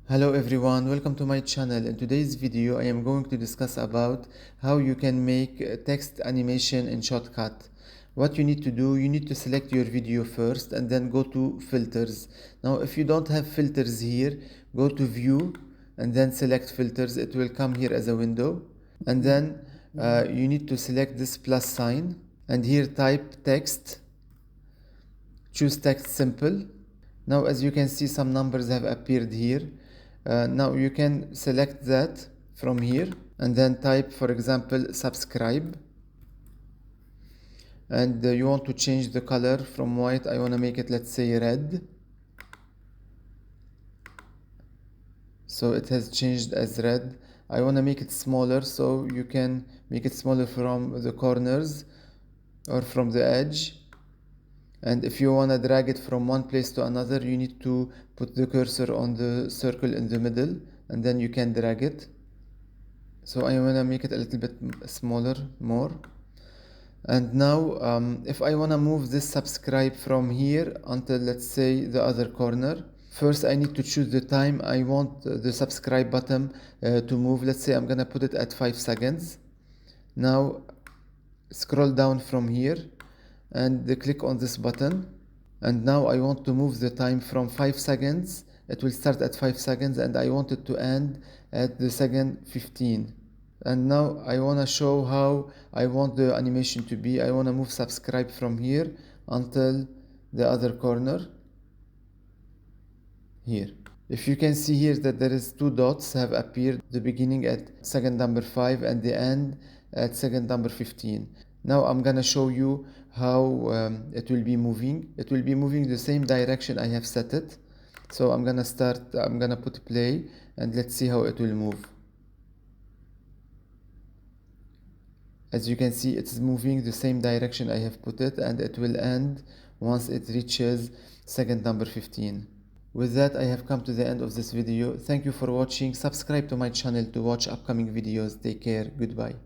Hello everyone, welcome to my channel. In today's video I am going to discuss about how you can make text animation in Shotcut. What you need to do, you need to select your video first and then go to filters. Now if you don't have filters here, go to view and then select filters. It will come here as a window, and then you need to select this plus sign and here type text, choose text simple. Now as you can see, some numbers have appeared here. Now you can select that from here and then type, for example, subscribe, and you want to change the color from white. I want to make it, let's say, red, so it has changed as red. I want to make it smaller, so you can make it smaller from the corners or from the edge. And if you want to drag it from one place to another, you need to put the cursor on the circle in the middle and then you can drag it. So I want to make it a little bit smaller, more. And now if I want to move this subscribe from here until, let's say, the other corner, first I need to choose the time I want the subscribe button to move. Let's say I'm gonna put it at 5 seconds. Now scroll down from here and click on this button, and now I want to move the time from 5 seconds. It will start at 5 seconds and I want it to end at the second 15. And now I want to show how I want the animation to be. I want to move subscribe from here until the other corner here. If you can see here that there is two dots have appeared, the beginning at second number 5 and the end at second number 15. Now I'm gonna show you how it will be moving. It will be moving the same direction I have set it. So I'm gonna put play and let's see how it will move. As you can see, it's moving the same direction I have put it, and it will end once it reaches second number 15. With that, I have come to the end of this video. Thank you for watching. Subscribe to my channel to watch upcoming videos. Take care. Goodbye.